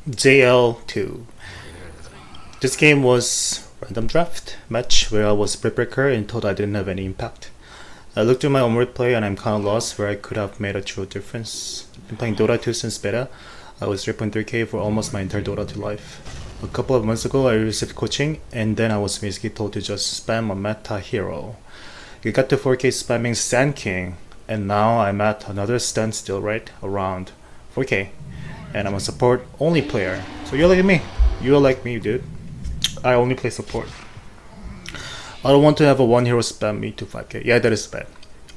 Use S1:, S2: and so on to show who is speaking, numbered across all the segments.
S1: JL2. This game was random draft match where I was Brekaer and thought I didn't have any impact. I looked through my own replay and I'm kinda lost where I could have made a true difference. I've been playing Dota 2 since beta. I was 3.3k for almost my entire Dota 2 life. A couple of months ago I received coaching and then I was basically told to just spam a meta hero. You got to 4k spamming Sand King and now I'm at another standstill right around 4k. And I'm a support only player. So you're like me. You're like me, dude. I only play support. I don't want to have a one hero spam me to 5k. Yeah, that is bad.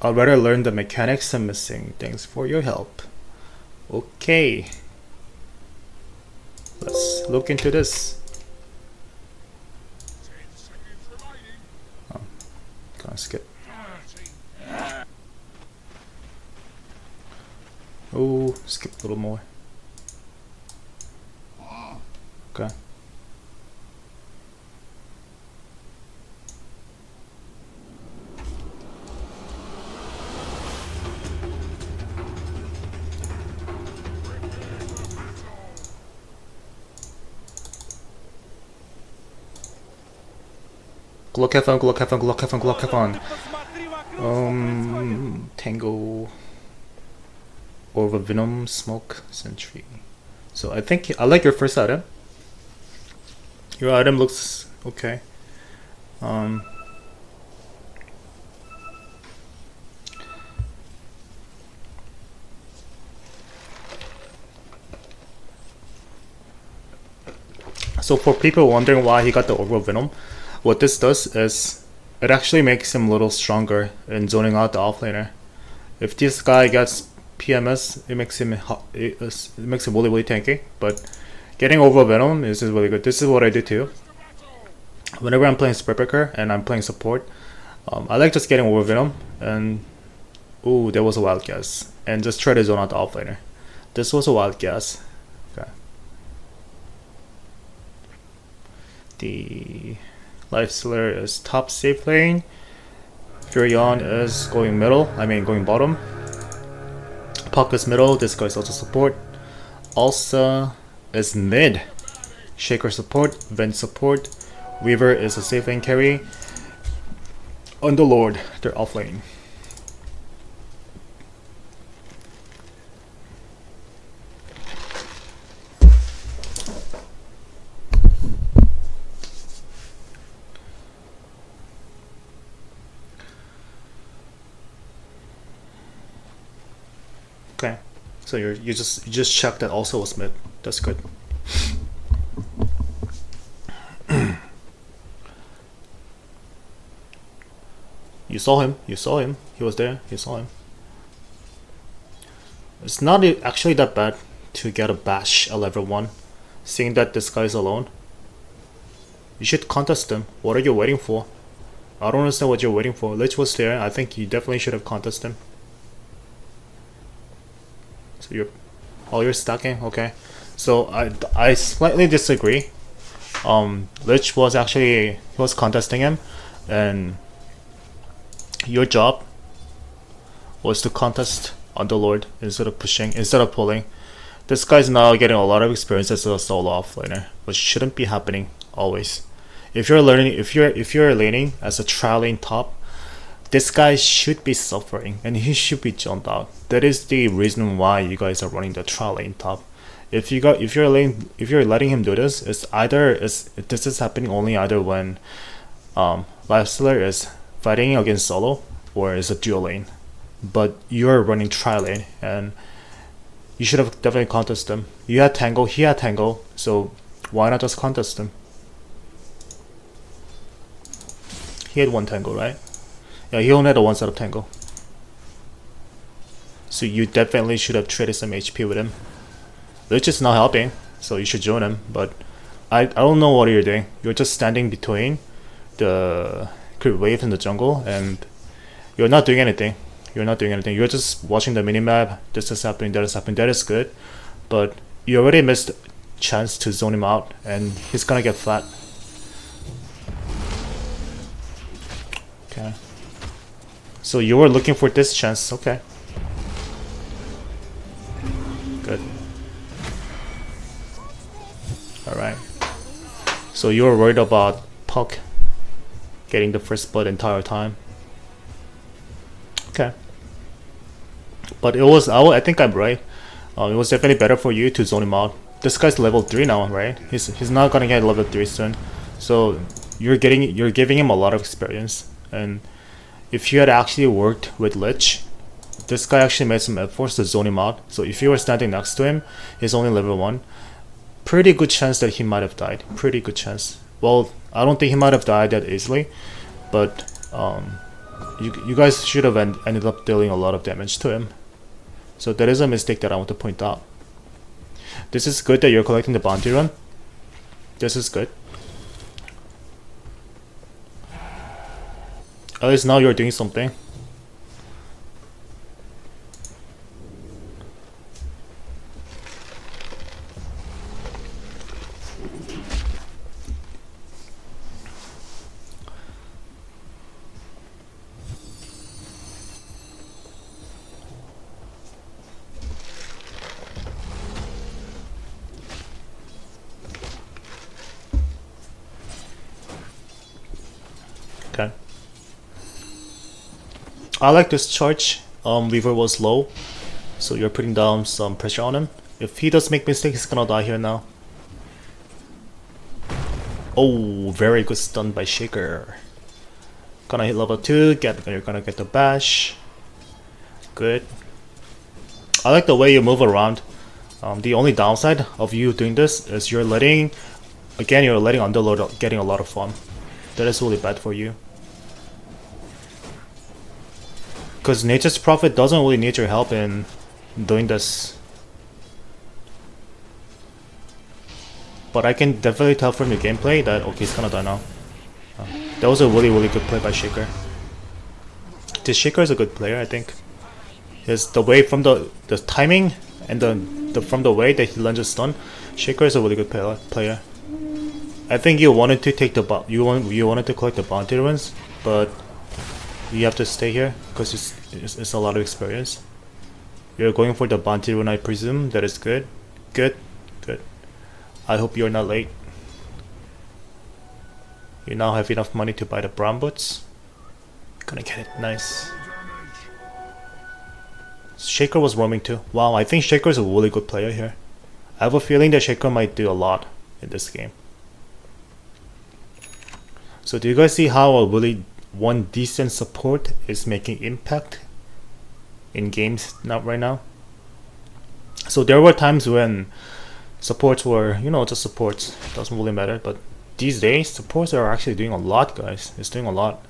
S1: I'd rather learn the mechanics and missing. Thanks for your help. Okay. Let's look into this. Oh, can't skip. Oh, skip a little more. Okay. Glockefon, Glockefon, Glockefon, Glockefon. Tango. Orb of Venom, Smoke, Sentry. So I think I like your first item. Your item looks okay. So for people wondering why he got the Orb of Venom, what this does is it actually makes him a little stronger in zoning out the offlaner. If this guy gets PMS, it makes him really really tanky. But getting over Venom is really good. This is what I do too. Whenever I'm playing Brekaer and I'm playing support, I like just getting over Venom and ooh, there was a wild guess and just try to zone out the offlaner. This was a wild guess. Okay. The Lifestealer is top safe lane. Furion is going middle. I mean going bottom. Puck is middle. This guy is also support. Alsa is mid. Shaker support. Vent support. Weaver is a safe lane carry. Underlord, they're off lane. Okay, so you just checked that also was mid. That's good. You saw him. You saw him. He was there. You saw him. It's not actually that bad to get a bash a level 1, seeing that this guy's alone. You should contest him. What are you waiting for? I don't understand what you're waiting for. Lich was there. I think you definitely should have contested him. So you're stacking? Okay. So I slightly disagree. Lich was actually, he was contesting him, and your job was to contest Underlord instead of pushing, instead of pulling. This guy's now getting a lot of experience as a solo offlaner, which shouldn't be happening always. If you're learning, if you're laning as a trial lane top, this guy should be suffering and he should be jumped out. That is the reason why you guys are running the trial lane top. If you're letting him do this, this is happening only either when Lifestealer is fighting against solo or is a dual lane. But you're running trial lane and you should have definitely contested him. You had Tango, he had Tango, so why not just contest him? He had one Tango, right? Yeah, he only had a one set of Tango. So you definitely should have traded some HP with him. Lich is not helping, so you should join him, but I don't know what you're doing. You're just standing between the creep wave in the jungle and you're not doing anything. You're not doing anything. You're just watching the minimap. This is happening, that is happening. That is good, but you already missed chance to zone him out and he's gonna get flat. Okay. So you were looking for this chance, okay. Good. So you were worried about Puck getting the first blood entire time. Okay. But it was, I think I'm right. It was definitely better for you to zone him out. This guy's level 3 now, right? He's not gonna get level 3 soon. So you're giving him a lot of experience. And if you had actually worked with Lich, this guy actually made some efforts to zone him out. So if you were standing next to him, he's only level 1. Pretty good chance that he might have died. Pretty good chance. Well, I don't think he might have died that easily, but you guys should have ended up dealing a lot of damage to him. So that is a mistake that I want to point out. This is good that you're collecting the bounty run. This is good. At least now you're doing something. Okay. I like this charge. Weaver was low, so you're putting down some pressure on him. If he does make mistakes, he's gonna die here now. Oh, very good stun by Shaker. Gonna hit level 2, you're gonna get the bash. Good. I like the way you move around. The only downside of you doing this is you're letting Underlord getting a lot of fun. That is really bad for you. Because Nature's Prophet doesn't really need your help in doing this. But I can definitely tell from your gameplay that, okay, he's gonna die now. That was a really good play by Shaker. This Shaker is a good player, I think. His the way from the timing and from the way that he lands a stun, Shaker is a really good player. I think you wanted to take the you wanted to collect the bounty runs, but you have to stay here because it's a lot of experience. You're going for the bounty run, I presume. That is good. Good. I hope you're not late. You now have enough money to buy the brown boots. Gonna get it. Nice. Shaker was roaming too. Wow, I think Shaker is a really good player here. I have a feeling that Shaker might do a lot in this game. So do you guys see how a really one decent support is making impact in games right now? So there were times when supports were, just supports, doesn't really matter, but these days supports are actually doing a lot, guys. It's doing a lot.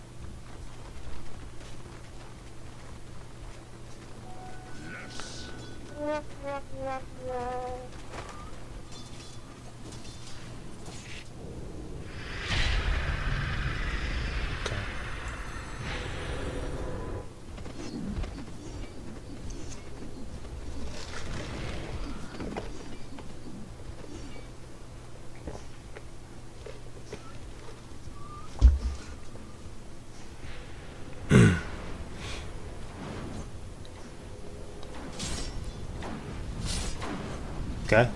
S1: Okay,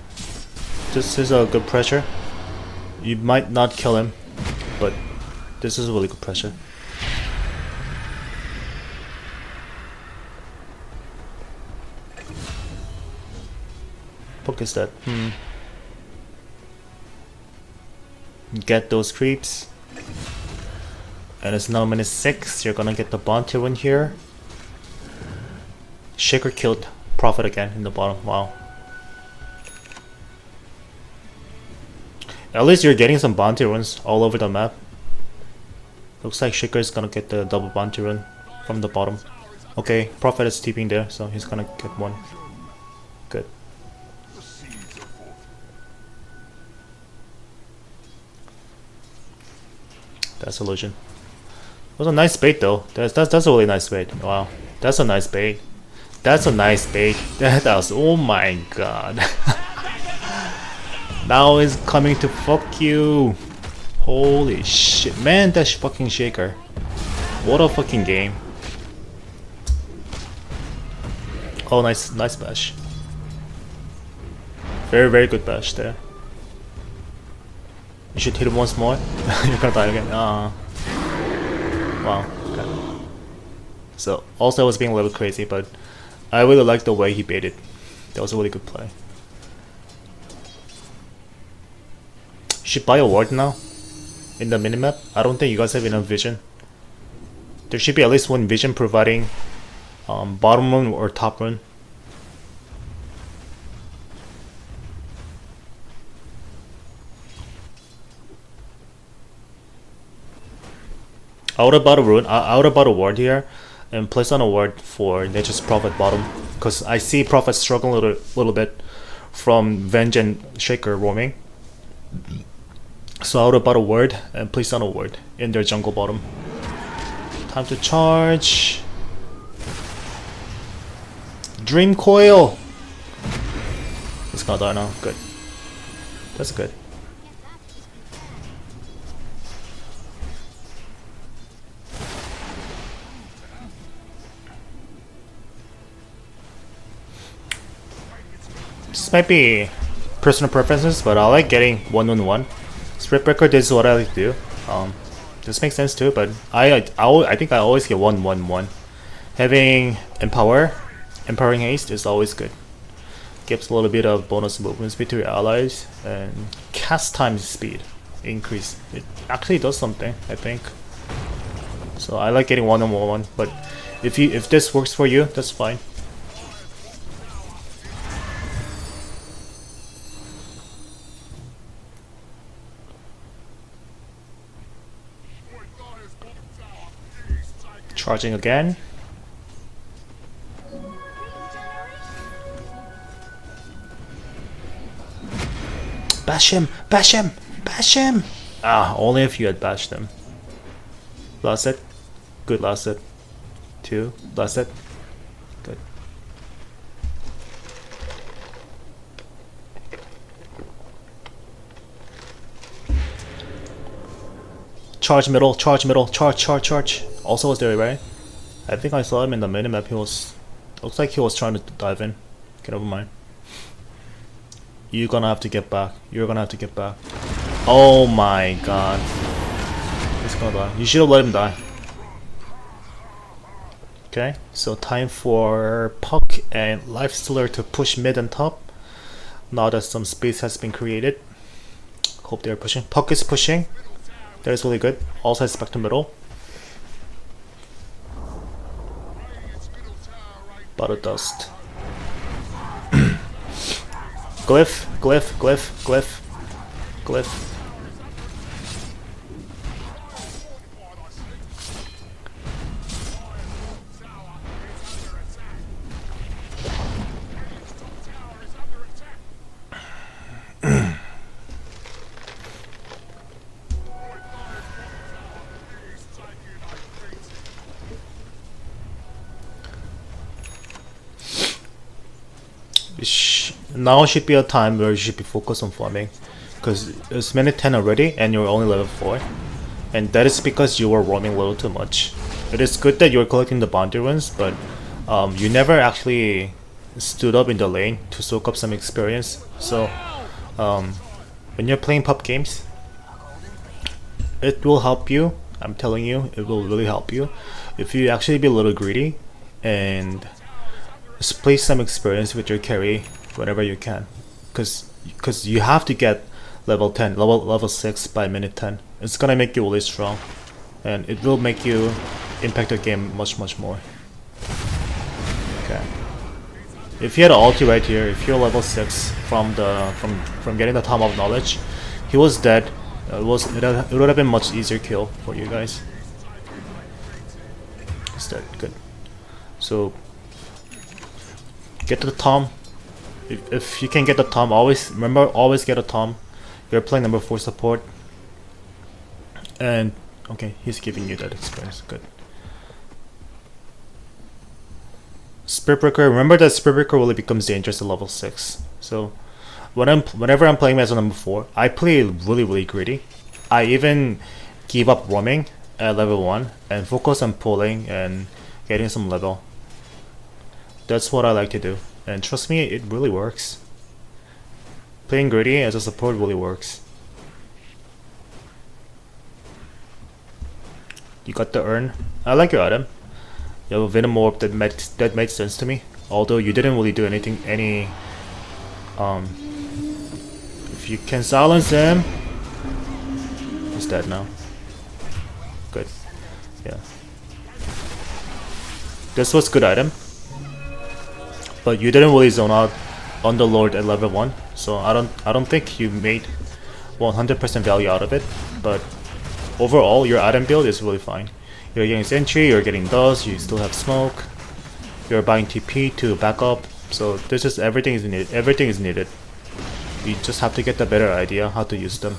S1: this is a good pressure. You might not kill him, but this is a really good pressure. Poke is dead. Get those creeps. And it's now minute 6. You're gonna get the bounty one here. Shaker killed Prophet again in the bottom. Wow. At least you're getting some bounty runs all over the map. Looks like Shaker is gonna get the double bounty run from the bottom. Okay, Prophet is TPing there, so he's gonna get one. Good. That's illusion. It was a nice bait though. That's a really nice bait. Wow, that's a nice bait. That's a nice bait. That was, oh my god. Now is coming to fuck you. Holy shit, man! That fucking Shaker. What a fucking game. Oh, nice bash. Very good bash there. You should hit him once more. You're gonna die again. Wow. Okay. So also I was being a little crazy, but I really liked the way he baited. That was a really good play. You should buy a ward now in the minimap. I don't think you guys have enough vision. There should be at least one vision providing bottom rune or top rune. I would have bought a rune. I would have bought a ward here and place on a ward for Nature's Prophet bottom, because I see Prophet struggling a little bit from Venge and Shaker roaming. So I would have bought a ward and placed on a ward in their jungle bottom. Time to charge. Dream Coil. It's gonna die now. Good. That's good. This might be personal preferences, but I like getting 1-1-1. Spirit Breaker, this is what I like to do. This makes sense too, but I think I always get 1-1-1. Having empowering haste is always good. Gives a little bit of bonus movement speed to your allies, and cast time speed increase. It actually does something, I think. So I like getting 1-1-1, but if this works for you, that's fine. Charging again. Bash him! Bash him! Bash him! Ah, only if you had bashed him. Last set. Good last set. 2. Last set. Good. Charge middle, charge middle, charge. Also was there, right? I think I saw him in the minimap. He was... Looks like he was trying to dive in. Okay, never mind. You're gonna have to get back. You're gonna have to get back. Oh my god. He's gonna die. You should have let him die. Okay, so time for Puck and Lifestealer to push mid and top. Now that some space has been created. Hope they're pushing. Puck is pushing. That is really good. Also has Spectre middle. Bottle dust. Glyph. Now should be a time where you should be focused on farming, because it's minute 10 already and you're only level 4, and that is because you were roaming a little too much. It is good that you're collecting the bounty runes, but you never actually stood up in the lane to soak up some experience. So when you're playing pub games, it will help you. I'm telling you, it will really help you if you actually be a little greedy and play some experience with your carry whenever you can, because you have to get level 10, level 6 by minute 10. It's gonna make you really strong, and it will make you impact the game much more. Okay, if you had an ulti right here, if you're level 6 from getting the Tom of Knowledge, he was dead. It would have been much easier kill for you guys. He's dead. Good. So get to the Tom. If you can get the Tom, always get a Tom. You're playing number 4 support. And okay, he's giving you that experience. Good. Spirit Breaker. Remember that Spirit Breaker really becomes dangerous at level 6. So whenever I'm playing as a number 4, I play really greedy. I even give up roaming at level 1 and focus on pulling and getting some level. That's what I like to do, and trust me, it really works. Playing greedy as a support really works. You got the urn. I like your item. You have a Venom Orb that made sense to me. Although you didn't really do anything. If you can silence him, he's dead now. Good. Yeah. This was good item. But you didn't really zone out Underlord at level 1, so I don't think you made 100% value out of it. But overall, your item build is really fine. You're getting Sentry, you're getting Dust, you still have Smoke. You're buying TP to back up, so this is everything is needed. Everything is needed. You just have to get the better idea how to use them.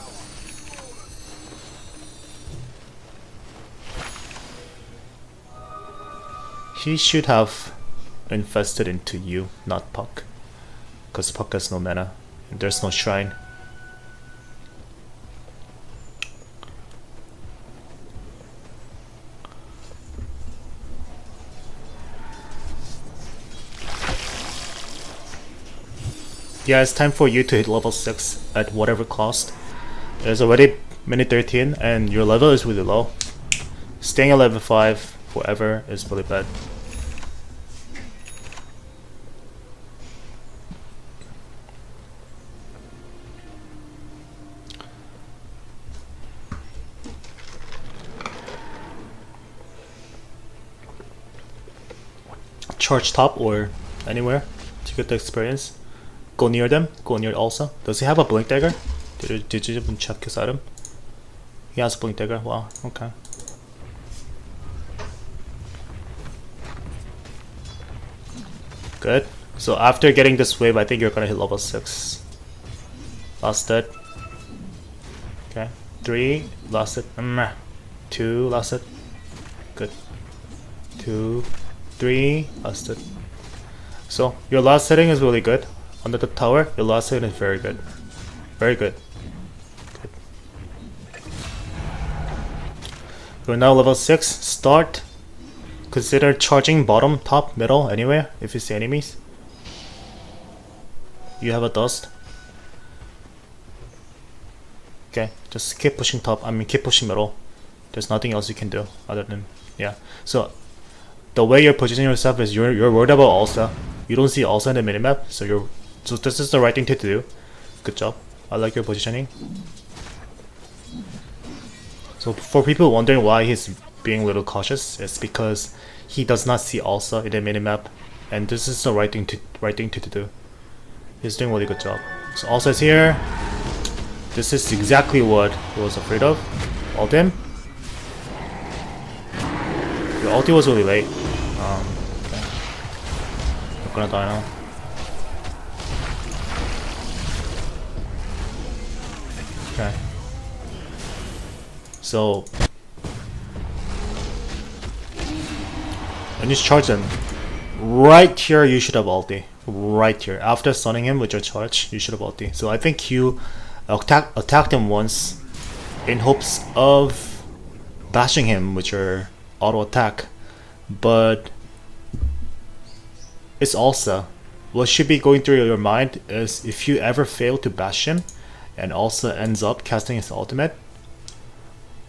S1: He should have invested into you, not Puck. Because Puck has no mana, and there's no shrine. Yeah, it's time for you to hit level 6 at whatever cost. It's already minute 13 and your level is really low. Staying at level 5 forever is really bad. Charge top or anywhere to get the experience. Go near them. Go near also. Does he have a blink dagger? Did you even check his item? He has a blink dagger. Wow. Okay. Good. So after getting this wave, I think you're gonna hit level 6. Lost it. Okay. 3. Lost it. 2. Lost it. Good. 2. 3. Lost it. So your last setting is really good. Under the tower, your last setting is very good. Very good. Good. We're now level 6. Start. Consider charging bottom, top, middle, anywhere if you see enemies. You have a dust. Okay, just keep pushing top. Keep pushing middle. There's nothing else you can do other than, yeah. So the way you're positioning yourself is you're worried about Ulsa. You don't see Ulsa in the minimap, so this is the right thing to do. Good job. I like your positioning. So for people wondering why he's being a little cautious, it's because he does not see Ulsa in the minimap, and this is the right thing to do. He's doing a really good job. So Ulsa is here. This is exactly what he was afraid of. Ult him. Your ulti was really late. Okay. You're gonna die now. Okay. So when you charge him, right here you should have ulti. Right here. After stunning him with your charge, you should have ulti. So I think you attacked him once in hopes of bashing him with your auto attack, but it's also what should be going through your mind is if you ever fail to bash him and also ends up casting his ultimate.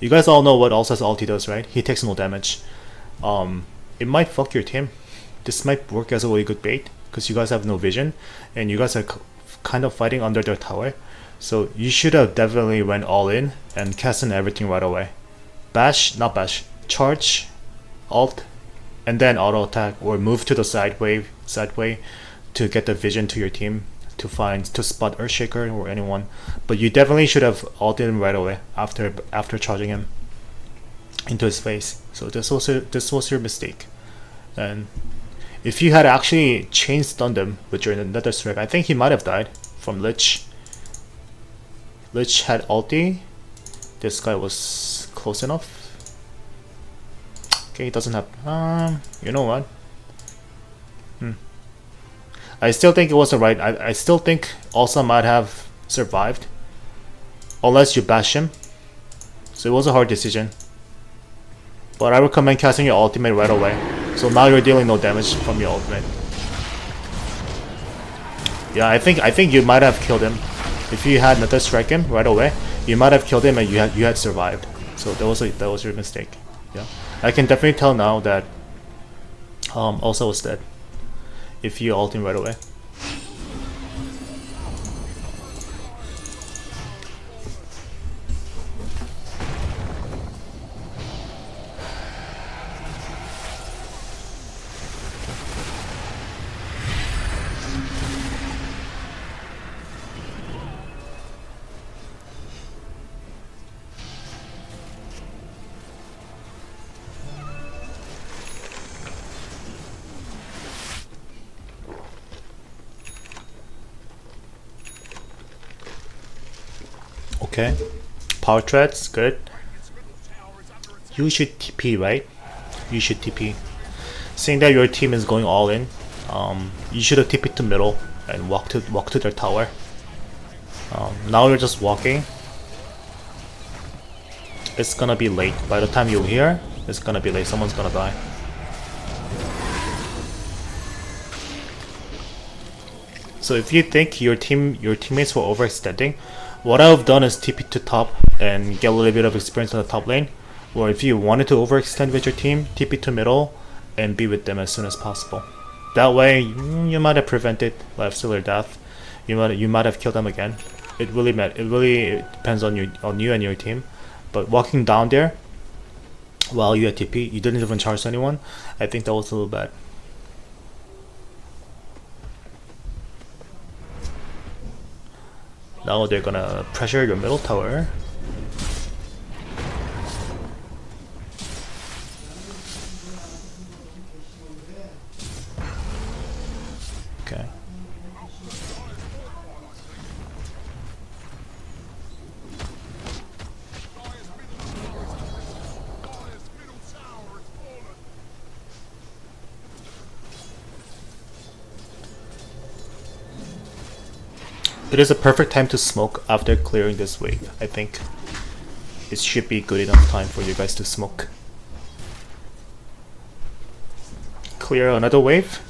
S1: You guys all know what Ulsa's ulti does, right? He takes no damage. It might fuck your team. This might work as a really good bait because you guys have no vision and you guys are kind of fighting under their tower. So you should have definitely went all in and casted everything right away. Not bash, charge, alt, and then auto attack or move to the side way to get the vision to your team to spot Earthshaker or anyone. But you definitely should have ulted him right away after charging him into his face. So this was your mistake. And if you had actually chain stunned him with your Nether Strike, I think he might have died from Lich. Lich had ulti. This guy was close enough. Okay, he doesn't have. You know what? I still think it was the right. I still think Ulsa might have survived, unless you bash him. So it was a hard decision. But I recommend casting your ultimate right away. So now you're dealing no damage from your ultimate. Yeah, I think you might have killed him. If you had Nether Strike him right away, you might have killed him and you had survived. So that was your mistake. Yeah, I can definitely tell now that also was dead if you ult him right away. Okay, power threats, good. You should TP, right? You should TP. Seeing that your team is going all in, you should have TP to middle and walk to their tower. Now you're just walking. It's gonna be late. By the time you're here, it's gonna be late. Someone's gonna die. So if you think your teammates were overextending, what I've done is TP to top and get a little bit of experience on the top lane. Or if you wanted to overextend with your team, TP to middle and be with them as soon as possible. That way, you might have prevented lifestealer death. You might have killed them again. It really depends on you and your team. But walking down there while you had TP, you didn't even charge anyone. I think that was a little bad. Now they're gonna pressure your middle tower. Okay. It is a perfect time to smoke after clearing this wave. I think it should be good enough time for you guys to smoke. Clear another wave.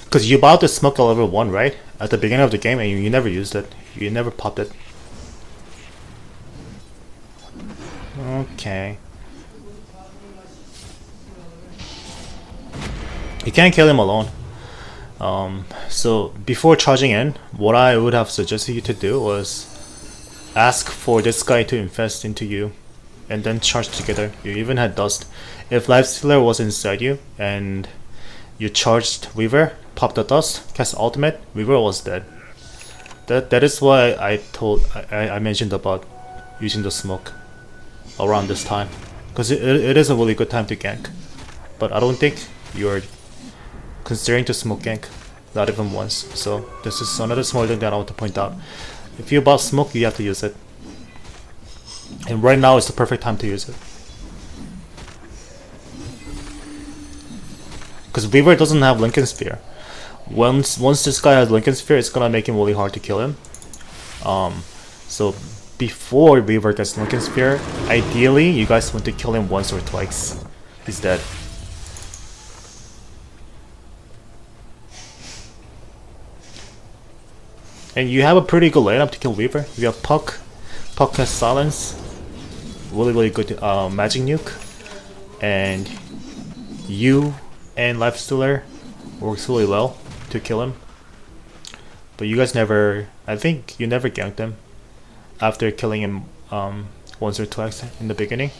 S1: Because you bought the smoke at level 1, right? At the beginning of the game and you never used it. You never popped it. Okay. You can't kill him alone. So before charging in, what I would have suggested you to do was ask for this guy to infest into you and then charge together. You even had dust. If Lifestealer was inside you and you charged Weaver, popped the dust, cast ultimate, Weaver was dead. That is why I mentioned about using the smoke around this time, because it is a really good time to gank. But I don't think you're considering to smoke gank, not even once. So this is another small thing that I want to point out. If you bought smoke, you have to use it, and right now is the perfect time to use it. Because Weaver doesn't have Lincoln Sphere. Once this guy has Lincoln Sphere, it's gonna make him really hard to kill him. So before Weaver gets Lincoln Sphere, ideally you guys want to kill him once or twice. He's dead. And you have a pretty good lineup to kill Weaver. You have Puck. Puck has Silence. Really good magic nuke. And you and Lifestealer works really well to kill him. But you guys never, I think you never ganked him after killing him once or twice in the beginning.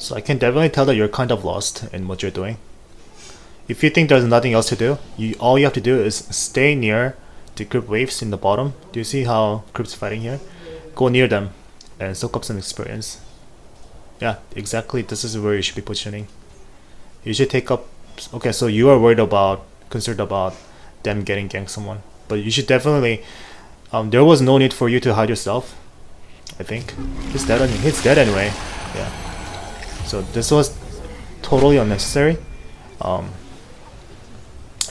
S1: So I can definitely tell that you're kind of lost in what you're doing. If you think there's nothing else to do, all you have to do is stay near the group waves in the bottom. Do you see how group's fighting here? Go near them and soak up some experience. Yeah, exactly. This is where you should be positioning. You should take up. Okay, so you are concerned about them getting ganked someone, but you should definitely. There was no need for you to hide yourself. I think he's dead. He's dead anyway. Yeah. So this was totally unnecessary.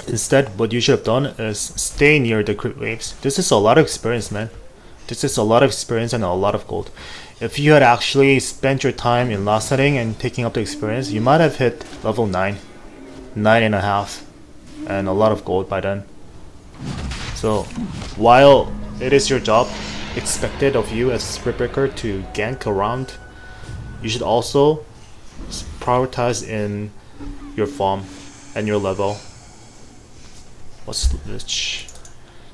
S1: Instead, what you should have done is stay near the crit waves. This is a lot of experience, man. This is a lot of experience and a lot of gold. If you had actually spent your time in last setting and taking up the experience, you might have hit level 9, 9.5. and a lot of gold by then. So while it is your job expected of you as a Spirit Breaker to gank around, you should also prioritize in your farm and your level. What's Lich?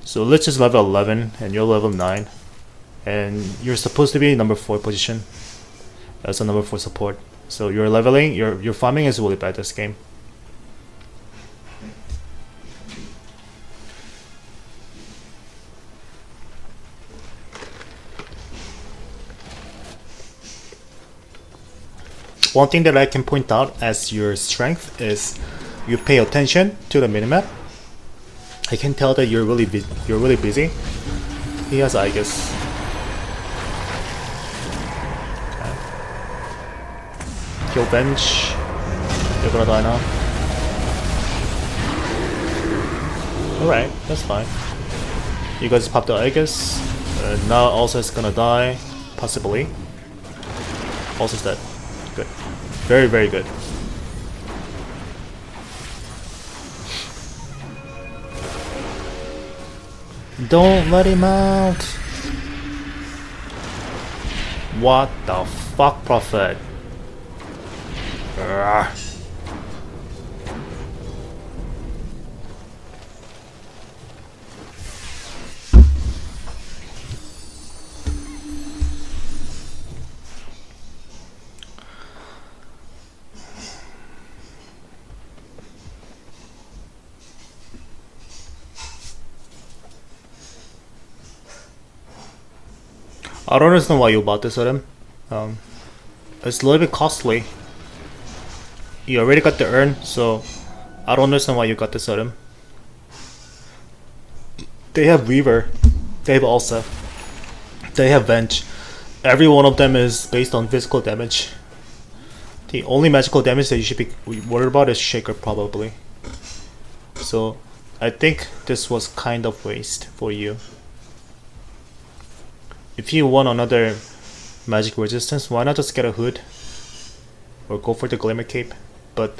S1: So Lich is level 11 and you're level 9, and you're supposed to be number 4 position as a number 4 support. So your leveling, your farming is really bad this game. One thing that I can point out as your strength is you pay attention to the minimap. I can tell that you're really busy. He has Aegis. Okay. Kill bench. You're gonna die now. Alright, that's fine. You guys popped the Aegis. Now also is gonna die, possibly. Also is dead. Good. Very, very good. Don't let him out! What the fuck, Prophet? Ugh. I don't understand why you bought this item. It's a little bit costly. You already got the urn, so I don't understand why you got this item. They have Weaver, they have Ulsa, they have Venge. Every one of them is based on physical damage. The only magical damage that you should be worried about is Shaker, probably. So I think this was kind of waste for you. If you want another magic resistance, why not just get a hood or go for the Glimmer Cape? But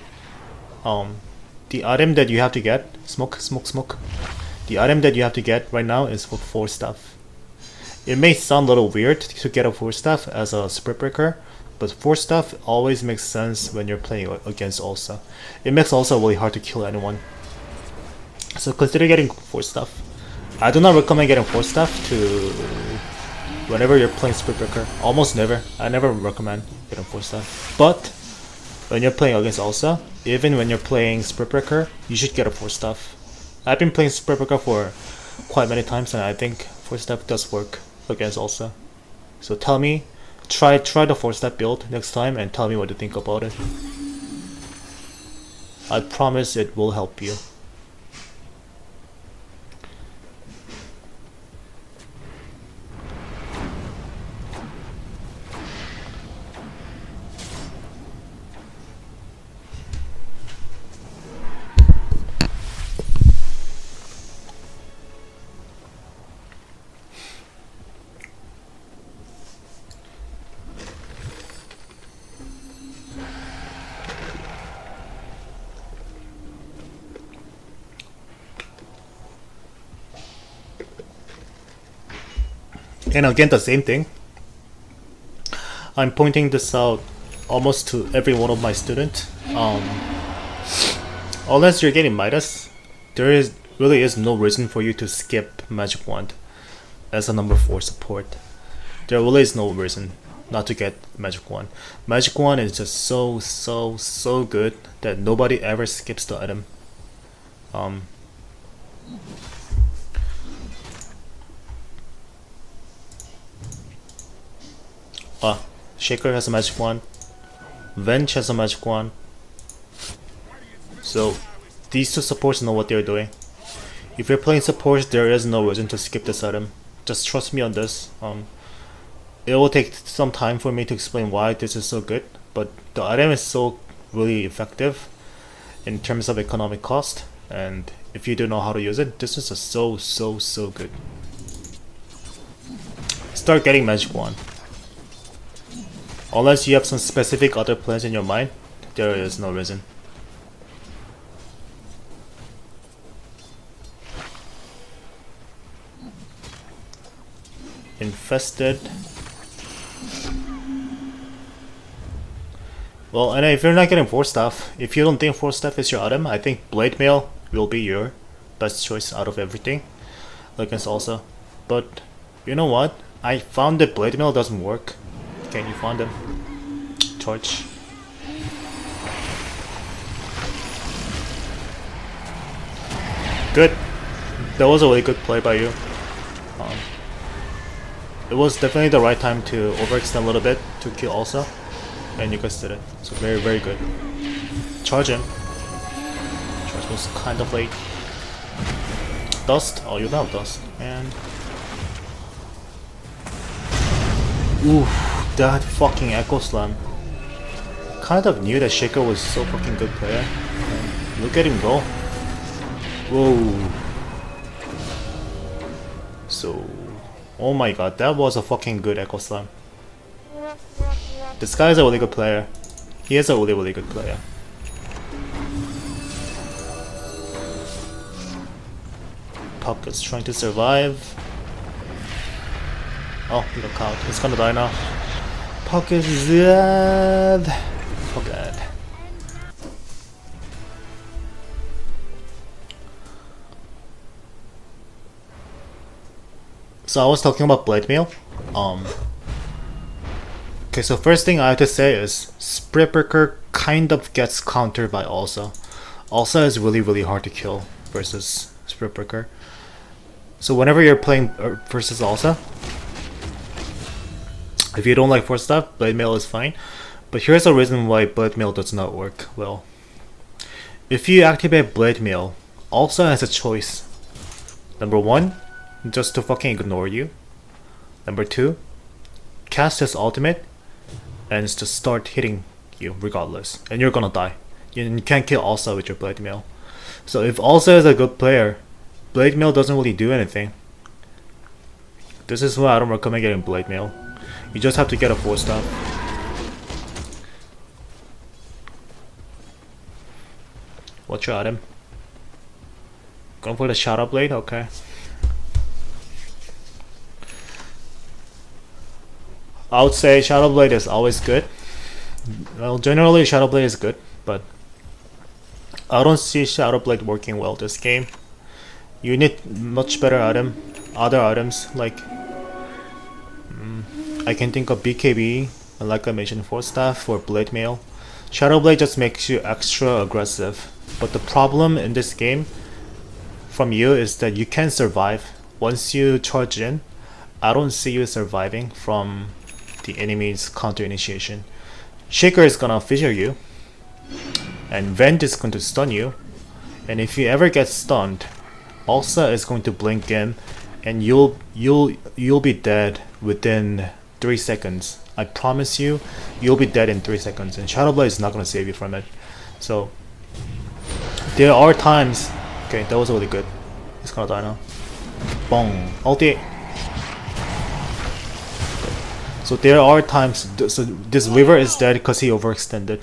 S1: the item that you have to get, smoke. The item that you have to get right now is for 4 stuff. It may sound a little weird to get a 4 stuff as a Spirit Breaker, but 4 stuff always makes sense when you're playing against Ulsa. It makes Ulsa really hard to kill anyone. So consider getting 4 stuff. I do not recommend getting 4 stuff to whenever you're playing Spirit Breaker. Almost never. I never recommend getting 4 stuff. But when you're playing against Ulsa, even when you're playing Spirit Breaker, you should get a 4 stuff. I've been playing Spirit Breaker for quite many times, and I think 4 stuff does work against Ulsa. So tell me, try the 4 step build next time and tell me what you think about it. I promise it will help you. And again, the same thing. I'm pointing this out almost to every one of my students. Unless you're getting Midas, there really is no reason for you to skip Magic Wand as a number 4 support. There really is no reason not to get Magic Wand. Magic Wand is just so good that nobody ever skips the item. Shaker has a magic wand. Venge has a magic wand. So these 2 supports know what they're doing. If you're playing supports, there is no reason to skip this item. Just trust me on this. It will take some time for me to explain why this is so good, but the item is so really effective in terms of economic cost, and if you don't know how to use it, this is just so good. Start getting magic wand. Unless you have some specific other plans in your mind, there is no reason. infested. Well, and if you're not getting 4 stuff, if you don't think 4 stuff is your item, I think Blade Mail will be your best choice out of everything against Ulsa. But you know what? I found that Blade Mail doesn't work. Can you find them? Charge. Good. That was a really good play by you. It was definitely the right time to overextend a little bit to kill Ulsa. And you guys did it. So very, very good. Charge him. Charge was kind of late. Dust. Oh, you don't have dust. And oof, that fucking Echo Slam. Kind of knew that Shaker was so fucking good player. And look at him go. Whoa. So, oh my god, that was a fucking good Echo Slam. This guy is a really good player. He is a really, really good player. Puck is trying to survive. Oh, he got caught. He's gonna die now. Puck is dead. Puck dead. So I was talking about Blade Mail. Okay, so first thing I have to say is Spirit Breaker kind of gets countered by Ulsa. Ulsa is really, really hard to kill versus Spirit Breaker. So whenever you're playing versus Ulsa, if you don't like 4 stuff, Blade Mail is fine. But here's a reason why Blade Mail does not work well. If you activate Blade Mail, Ulsa has a choice. Number 1, just to fucking ignore you. Number 2, cast his ultimate and to start hitting you regardless, and you're gonna die. You can't kill Ulsa with your Blade Mail. So if Ulsa is a good player, Blade Mail doesn't really do anything. This is why I don't recommend getting Blade Mail. You just have to get a 4 star. What's your item? Going for the Shadow Blade? Okay. I would say Shadow Blade is always good. Well, generally Shadow Blade is good, but I don't see Shadow Blade working well this game. You need much better other items like I can think of BKB, and like I mentioned, 4 staff for Blade Mail. Shadow Blade just makes you extra aggressive, but the problem in this game from you is that you can survive once you charge in. I don't see you surviving from the enemy's counter initiation. Shaker is gonna fissure you, and Vent is going to stun you, and if you ever get stunned, Ulsa is going to blink in, and you'll be dead within 3 seconds. I promise you, you'll be dead in 3 seconds, and Shadow Blade is not gonna save you from it. So there are times. Okay, that was really good. He's gonna die now. Bong. Ulti. So there are times, so this Weaver is dead because he overextended.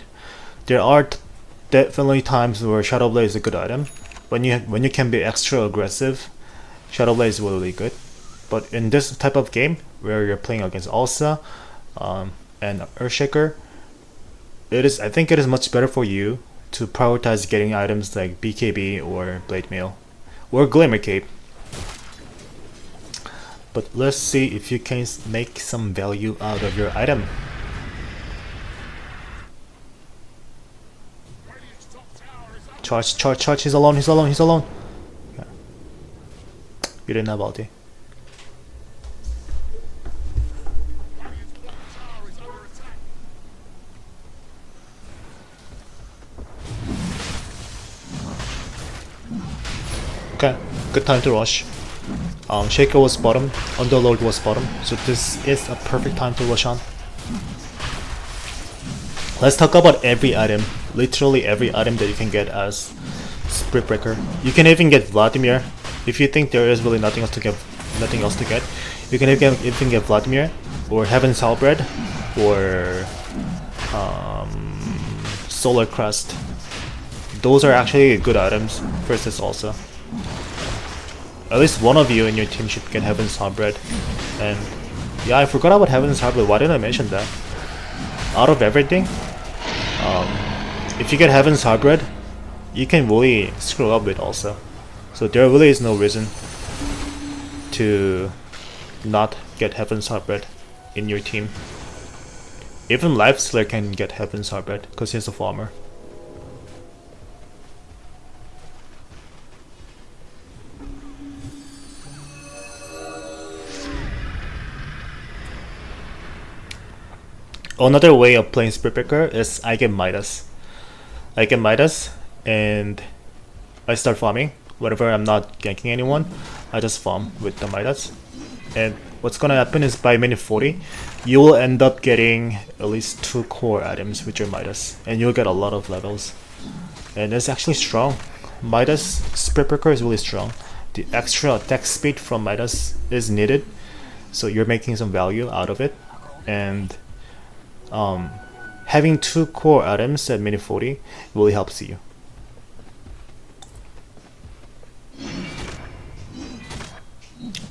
S1: There are definitely times where Shadow Blade is a good item. When you can be extra aggressive, Shadow Blade is really good. But in this type of game, where you're playing against Ulsa and Earthshaker, I think it is much better for you to prioritize getting items like BKB or Blade Mail or Glimmer Cape. But let's see if you can make some value out of your item. Charge, charge, charge, he's alone, he's alone, he's alone. Yeah. You didn't have ulti. Okay, good time to rush. Shaker was bottom, Underlord was bottom, so this is a perfect time to rush on. Let's talk about every item, literally every item that you can get as Spirit Breaker. You can even get Vladimir if you think there is really nothing else to get. You can even get Vladimir or Heaven's Halberd or Solar Crest. Those are actually good items versus Ulsa. At least one of you in your team should get Heaven's Halberd, and Yeah, I forgot about Heaven's Harbor. Why didn't I mention that? Out of everything, if you get Heaven's Harbor, you can really screw up with also. So there really is no reason to not get Heaven's Harbor in your team. Even Lifestealer can get Heaven's Harbor because he's a farmer. Another way of playing Spirit Breaker is I get Midas. And I start farming. Whenever I'm not ganking anyone, I just farm with the Midas. And what's gonna happen is by minute 40, you will end up getting at least 2 core items with your Midas. And you'll get a lot of levels. And it's actually strong. Midas Spirit Breaker is really strong. The extra attack speed from Midas is needed. So you're making some value out of it. And having 2 core items at minute 40 really helps you.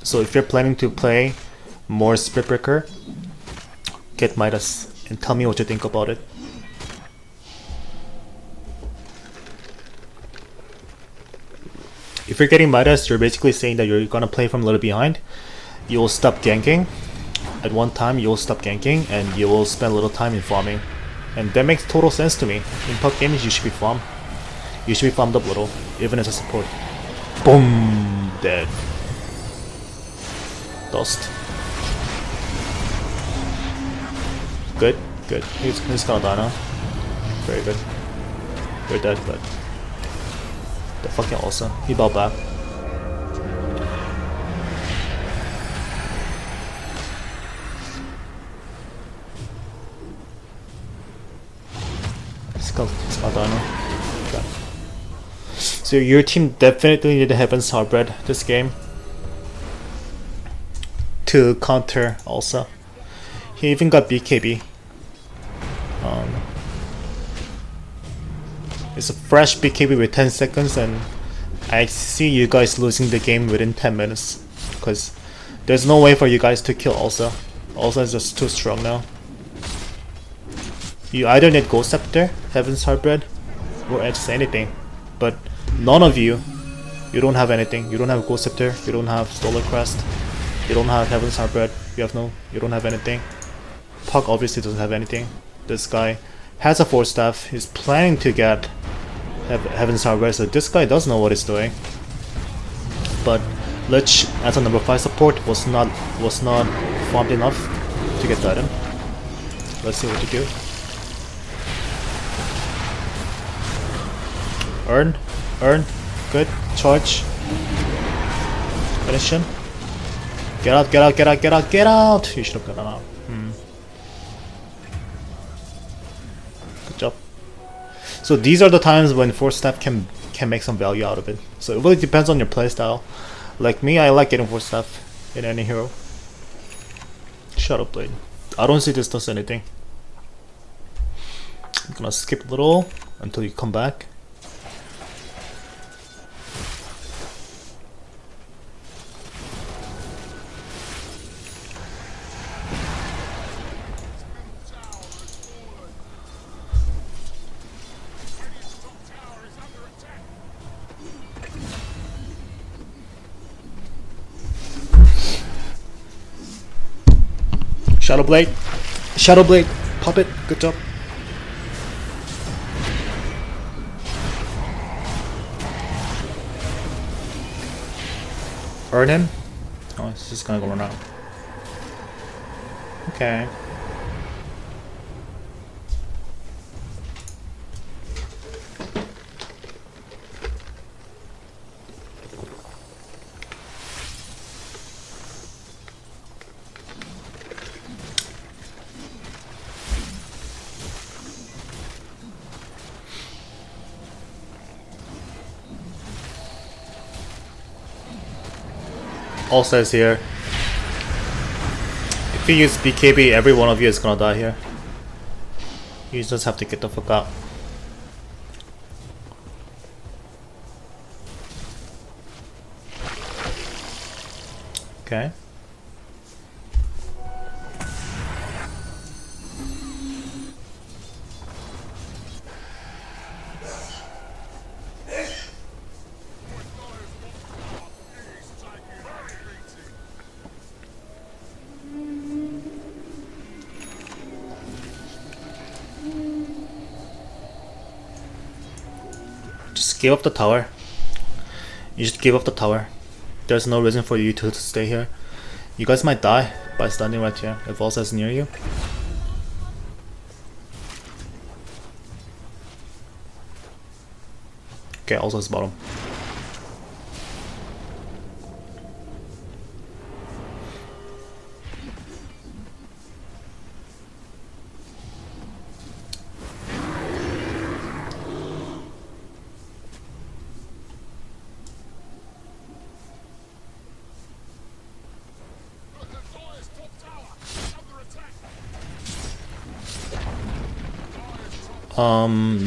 S1: So if you're planning to play more Spirit Breaker, get Midas and tell me what you think about it. If you're getting Midas, you're basically saying that you're gonna play from a little behind. You'll stop ganking. At one time, you'll stop ganking and you will spend a little time in farming. And that makes total sense to me. In pub games, you should be farmed. You should be farmed up little, even as a support. Boom! Dead. Dust. Good, good. He's gonna die now. Very good. You're dead, but they're fucking awesome. He bowed back. He's gonna die now. Okay. So your team definitely need to have Harbred this game to counter also. He even got BKB. It's a fresh BKB with 10 seconds and I see you guys losing the game within 10 minutes because there's no way for you guys to kill Ulsa. Ulsa is just too strong now. You either need Ghost Scepter, Heaven's Harbred, or just anything. But none of you don't have anything. You don't have Ghost Scepter, you don't have Solar Crest, you don't have Heaven's Harbred, you don't have anything. Puck obviously doesn't have anything. This guy has a 4-staff, he's planning to get Heaven's Harbred, so this guy does know what he's doing. But Lich as a number 5 support was not farmed enough to get the item. Let's see what you do. Earn, good, charge, finish him. Get out! You should have gotten out. Good job. So these are the times when 4-staff can make some value out of it. So it really depends on your playstyle. Like me, I like getting 4-staff in any hero. Shadow Blade. I don't see this does anything. I'm gonna skip a little until you come back. Shadow Blade, pop it, good job. Earn him? Oh, it's just gonna go run out. Okay. All says here. If you use BKB, every one of you is gonna die here. You just have to get the fuck out. Okay. Just give up the tower. You should give up the tower. There's no reason for you to stay here. You guys might die by standing right here if Elsa is near you. Okay, Elsa's bottom.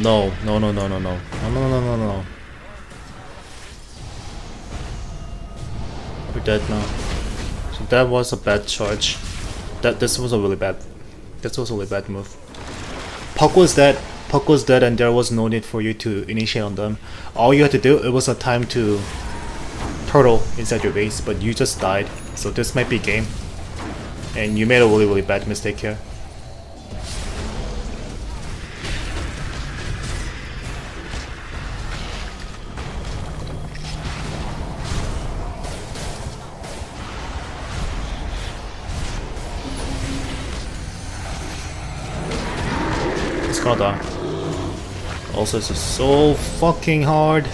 S1: No. No, no, no, no, no. No, no, no, no, no. We're dead now. So that was a bad charge. This was a really bad move. Puck was dead. Puck was dead and there was no need for you to initiate on them. All you had to do, it was a time to turtle inside your base, but you just died. So this might be game. And you made a really bad mistake here. It's gonna die. Also, this is so fucking hard.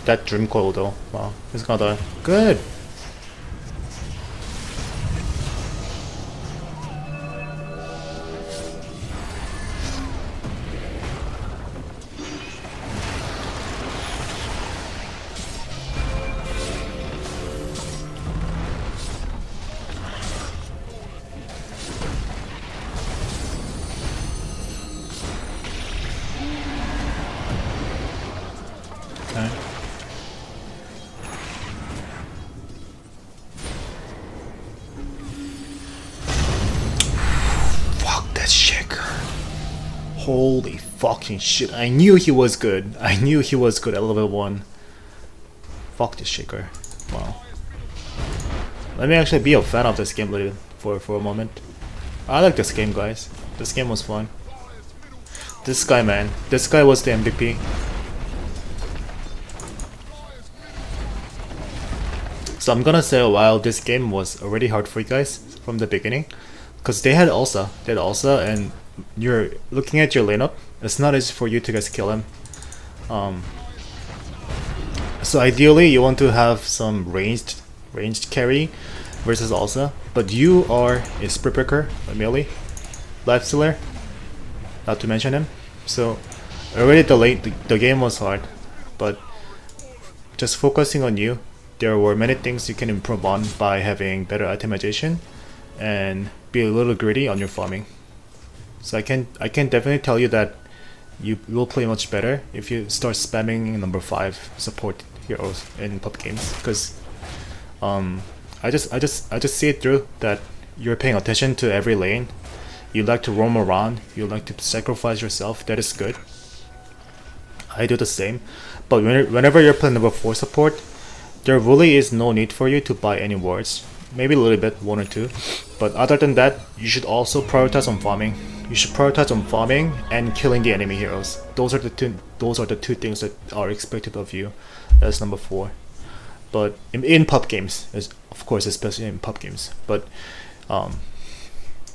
S1: That dream coil though, wow, it's gonna die. Good. Okay. Fuck that Shaker. Holy fucking shit. I knew he was good. I knew he was good at level 1. Fuck this Shaker. Wow. Let me actually be a fan of this game for a moment. I like this game, guys. This game was fun. This guy, man. This guy was the MVP. So I'm gonna say while this game was already hard for you guys from the beginning, because they had Elsa, and you're looking at your lineup, it's not easy for you to guys kill him. So ideally you want to have some ranged carry versus Elsa, but you are a Spirit Breaker, a melee, life stealer, not to mention him. So already the game was hard, but just focusing on you, there were many things you can improve on by having better itemization and be a little greedy on your farming. So I can definitely tell you that you will play much better if you start spamming number 5 support heroes in pub games, because I just see it through that you're paying attention to every lane. You like to roam around, you like to sacrifice yourself. That is good. I do the same, but whenever you're playing number 4 support, there really is no need for you to buy any wards. Maybe a little bit, 1 or 2, but other than that, you should also prioritize on farming. You should prioritize on farming and killing the enemy heroes. Those are the two things that are expected of you as number 4. But in pub games, of course, especially in pub games. But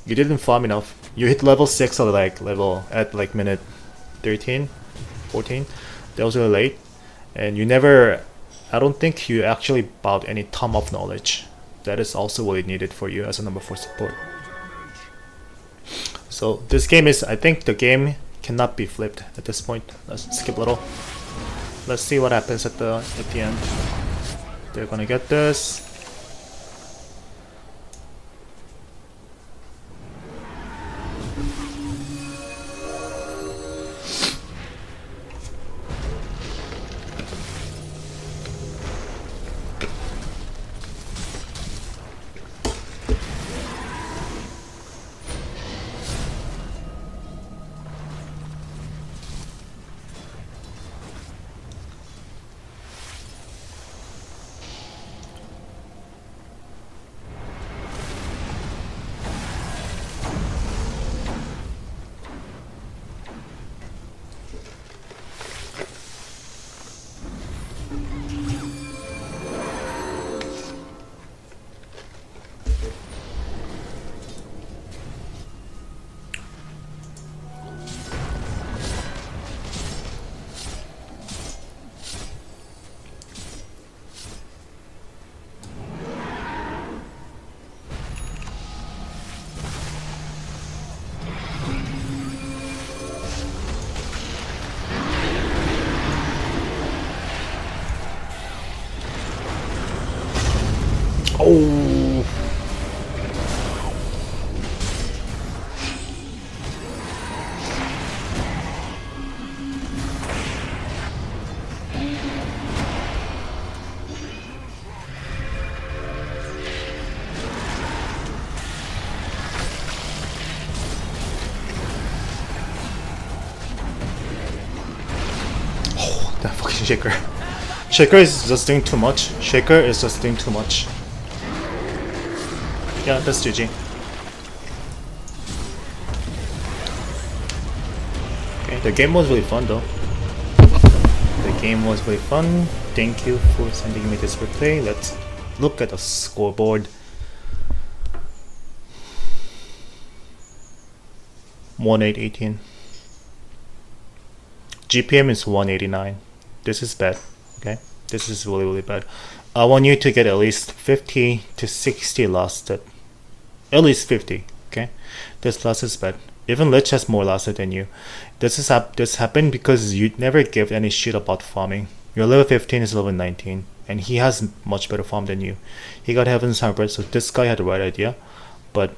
S1: you didn't farm enough. You hit level 6 or at minute 13, 14. That was really late, and you never. I don't think you actually bought any Tom of Knowledge. That is also what it needed for you as a number 4 support. So this game is, I think the game cannot be flipped at this point. Let's skip a little. Let's see what happens at the end. They're gonna get this. Oh. That fucking shaker. Shaker is just doing too much. Shaker is just doing too much. Yeah, that's GG. Okay, the game was really fun though. The game was really fun. Thank you for sending me this replay. Let's look at the scoreboard. 1818. GPM is 189. This is bad. Okay, this is really, really bad. I want you to get at least 50 to 60 last step. At least 50. Okay, this last is bad. Even Lich has more last than you. This happened because you never gave any shit about farming. Your level 15 is level 19, and he has much better farm than you. He got Heaven's Harbor, so this guy had the right idea, but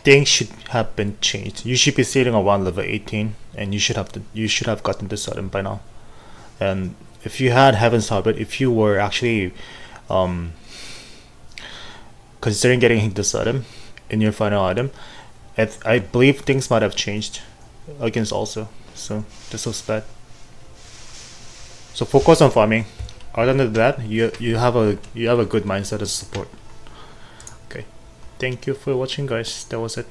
S1: things should have been changed. You should be sitting around level 18, and you should have gotten this item by now. And if you had Heaven's Harbor, if you were actually considering getting this item in your final item, I believe things might have changed against also. So this was bad. So focus on farming. Other than that, you have a good mindset as support. Okay. Thank you for watching, guys. That was it.